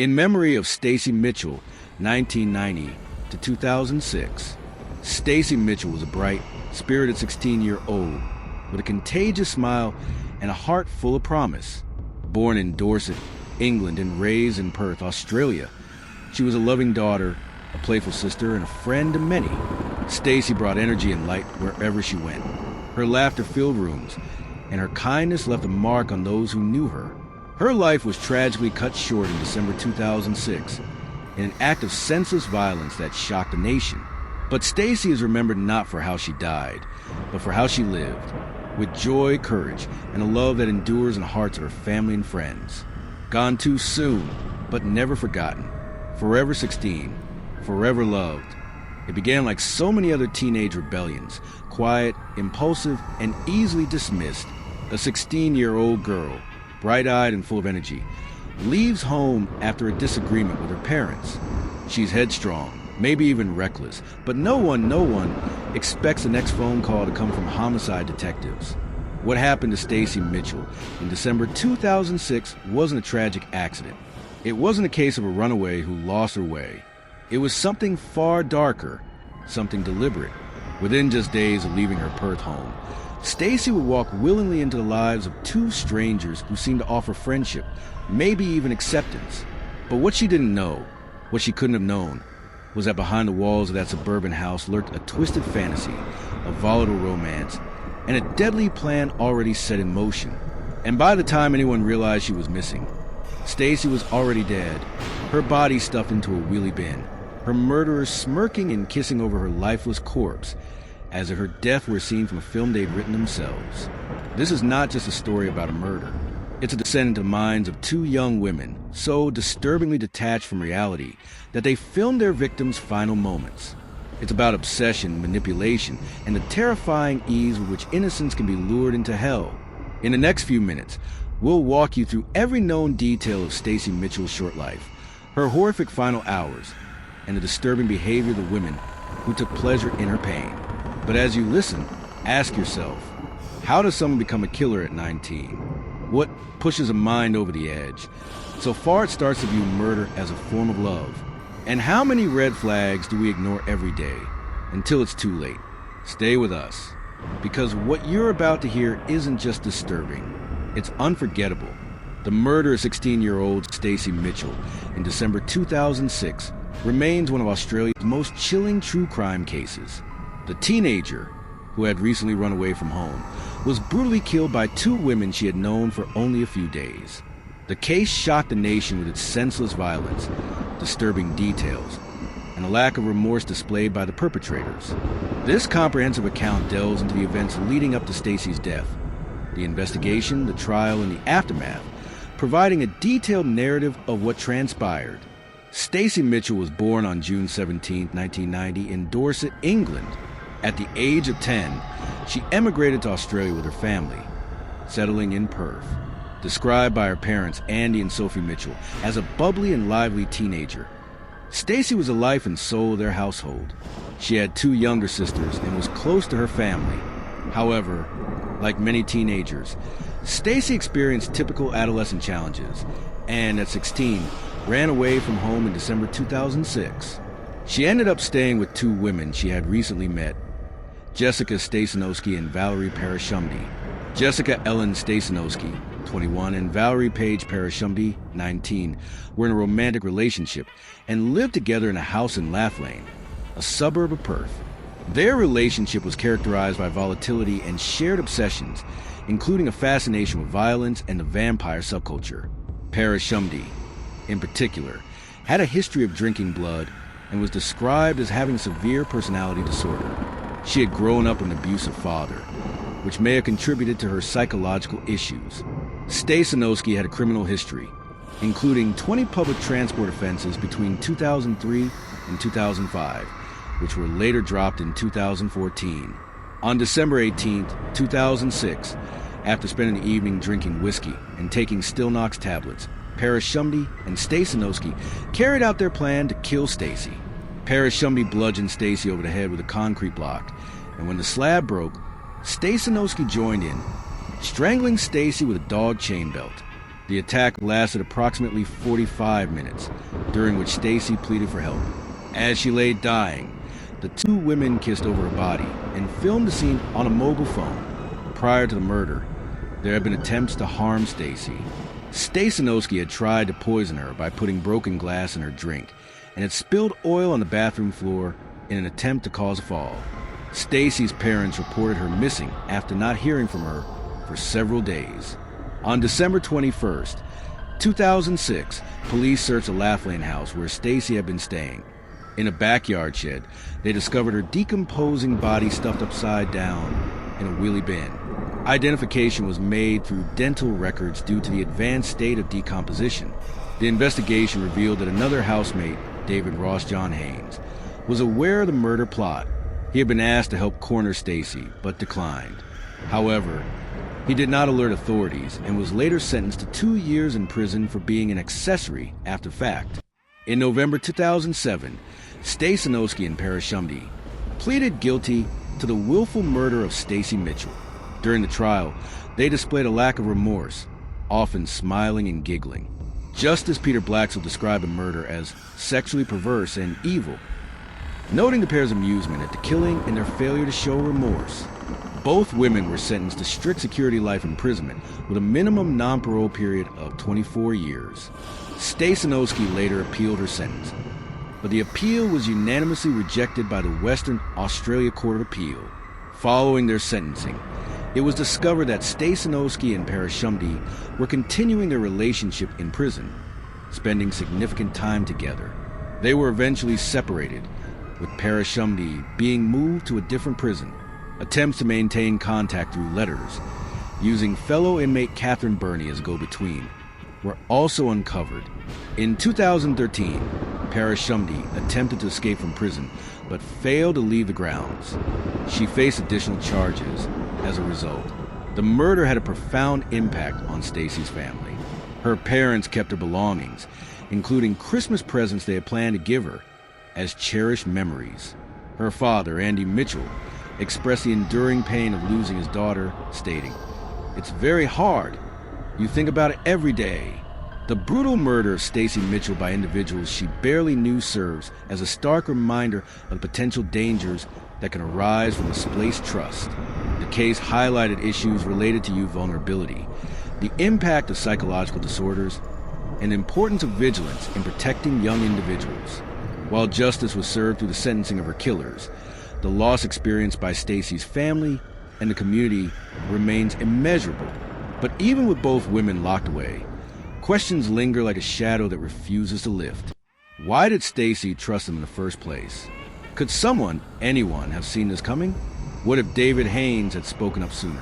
In memory of Stacey Mitchell, 1990 to 2006. Stacey Mitchell was a bright, spirited 16-year-old with a contagious smile and a heart full of promise. Born in Dorset, England, and raised in Perth, Australia, she was a loving daughter, a playful sister, and a friend to many. Stacey brought energy and light wherever she went. Her laughter filled rooms, and her kindness left a mark on those who knew her. Her life was tragically cut short in December 2006 in an act of senseless violence that shocked the nation. But Stacey is remembered not for how she died, but for how she lived, with joy, courage, and a love that endures in the hearts of her family and friends. Gone too soon, but never forgotten. Forever 16, forever loved. It began like so many other teenage rebellions, quiet, impulsive, and easily dismissed. A 16-year-old girl, bright-eyed and full of energy, leaves home after a disagreement with her parents. She's headstrong, maybe even reckless, but no one expects the next phone call to come from homicide detectives. What happened to Stacey Mitchell in December 2006 wasn't a tragic accident. It wasn't a case of a runaway who lost her way. It was something far darker, something deliberate. Within just days of leaving her Perth home, Stacey would walk willingly into the lives of two strangers who seemed to offer friendship, maybe even acceptance. But what she didn't know, what she couldn't have known, was that behind the walls of that suburban house lurked a twisted fantasy, a volatile romance, and a deadly plan already set in motion. And by the time anyone realized she was missing, Stacey was already dead, her body stuffed into a wheelie bin, her murderers smirking and kissing over her lifeless corpse, as if her death were a scene from a film they'd written themselves. This is not just a story about a murder. It's a descent into the minds of two young women, so disturbingly detached from reality that they filmed their victims' final moments. It's about obsession, manipulation, and the terrifying ease with which innocence can be lured into hell. In the next few minutes, we'll walk you through every known detail of Stacey Mitchell's short life, her horrific final hours, and the disturbing behavior of the women who took pleasure in her pain. But as you listen, ask yourself, how does someone become a killer at 19? What pushes a mind over the edge? So far it starts to view murder as a form of love. And how many red flags do we ignore every day until it's too late? Stay with us, because what you're about to hear isn't just disturbing, it's unforgettable. The murder of 16-year-old Stacey Mitchell in December 2006 remains one of Australia's most chilling true crime cases. The teenager, who had recently run away from home, was brutally killed by two women she had known for only a few days. The case shocked the nation with its senseless violence, disturbing details, and a lack of remorse displayed by the perpetrators. This comprehensive account delves into the events leading up to Stacey's death, the investigation, the trial, and the aftermath, providing a detailed narrative of what transpired. Stacey Mitchell was born on June 17, 1990 in Dorset, England. At the age of 10, she emigrated to Australia with her family, settling in Perth. Described by her parents, Andy and Sophie Mitchell, as a bubbly and lively teenager, Stacey was the life and soul of their household. She had two younger sisters and was close to her family. However, like many teenagers, Stacey experienced typical adolescent challenges, and at 16, ran away from home in December 2006. She ended up staying with two women she had recently met, Jessica Stasinowsky and Valerie Parashumti. Jessica Ellen Stasinowsky, 21, and Valerie Paige Parashumti, 19, were in a romantic relationship and lived together in a house in Laugh Lane, a suburb of Perth. Their relationship was characterized by volatility and shared obsessions, including a fascination with violence and the vampire subculture. Parashumti, in particular, had a history of drinking blood and was described as having severe personality disorder. She had grown up with an abusive father, which may have contributed to her psychological issues. Stasinowsky had a criminal history, including 20 public transport offenses between 2003 and 2005, which were later dropped in 2014. On December 18, 2006, after spending the evening drinking whiskey and taking Stilnox tablets, Parashumti and Stasinowsky carried out their plan to kill Stacey. Parashumti bludgeoned Stacey over the head with a concrete block, and when the slab broke, Stasinowsky joined in, strangling Stacey with a dog chain belt. The attack lasted approximately 45 minutes, during which Stacey pleaded for help. As she lay dying, the two women kissed over her body and filmed the scene on a mobile phone. Prior to the murder, there had been attempts to harm Stacey. Stasinowsky had tried to poison her by putting broken glass in her drink and had spilled oil on the bathroom floor in an attempt to cause a fall. Stacey's parents reported her missing after not hearing from her for several days. On December 21st, 2006, police searched a Laughlin house where Stacey had been staying. In a backyard shed, they discovered her decomposing body stuffed upside down in a wheelie bin. Identification was made through dental records due to the advanced state of decomposition. The investigation revealed that another housemate, David Ross John Haynes, was aware of the murder plot. He had been asked to help corner Stacey, but declined. However, he did not alert authorities and was later sentenced to 2 years in prison for being an accessory after fact. In November 2007, Stasinowsky and Parashumti pleaded guilty to the willful murder of Stacey Mitchell. During the trial, they displayed a lack of remorse, often smiling and giggling. Justice Peter Blaxell described the murder as sexually perverse and evil, noting the pair's amusement at the killing and their failure to show remorse. Both women were sentenced to strict security life imprisonment with a minimum non-parole period of 24 years. Stasinowsky later appealed her sentence, but the appeal was unanimously rejected by the Western Australia Court of Appeal. Following their sentencing, it was discovered that Stasinowsky and Parashumti were continuing their relationship in prison, spending significant time together. They were eventually separated, with Parashumti being moved to a different prison. Attempts to maintain contact through letters, using fellow inmate Catherine Burney as a go-between, were also uncovered. In 2013, Parashumti attempted to escape from prison, but failed to leave the grounds. She faced additional charges as a result. The murder had a profound impact on Stacey's family. Her parents kept her belongings, including Christmas presents they had planned to give her, as cherished memories. Her father, Andy Mitchell, expressed the enduring pain of losing his daughter, stating, "It's very hard. You think about it every day." The brutal murder of Stacey Mitchell by individuals she barely knew serves as a stark reminder of the potential dangers that can arise from misplaced trust. The case highlighted issues related to youth vulnerability, the impact of psychological disorders, and the importance of vigilance in protecting young individuals. While justice was served through the sentencing of her killers, the loss experienced by Stacey's family and the community remains immeasurable. But even with both women locked away, questions linger like a shadow that refuses to lift. Why did Stacey trust them in the first place? Could someone, anyone, have seen this coming? What if David Haynes had spoken up sooner?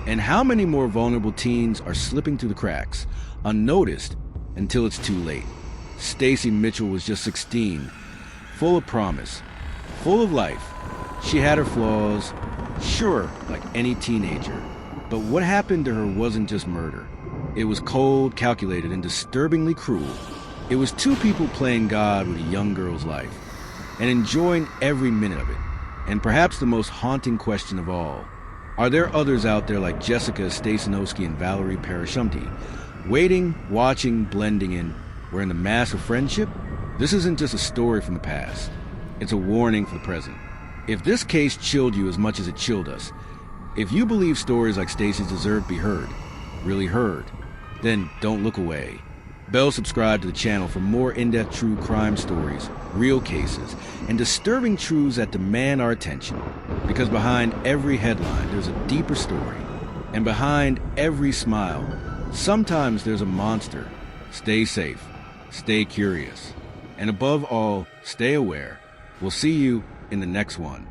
And how many more vulnerable teens are slipping through the cracks, unnoticed, until it's too late? Stacey Mitchell was just 16, full of promise, full of life. She had her flaws, sure, like any teenager. But what happened to her wasn't just murder. It was cold, calculated, and disturbingly cruel. It was two people playing God with a young girl's life, and enjoying every minute of it. And perhaps the most haunting question of all, are there others out there like Jessica Stasinowsky and Valerie Parashumti, waiting, watching, blending in, wearing the mask of friendship? This isn't just a story from the past. It's a warning for the present. If this case chilled you as much as it chilled us, if you believe stories like Stacey's deserve to be heard, really heard, then don't look away. Subscribe to the channel for more in-depth true crime stories, real cases, and disturbing truths that demand our attention. Because behind every headline, there's a deeper story. And behind every smile, sometimes there's a monster. Stay safe, stay curious, and above all, stay aware. We'll see you in the next one.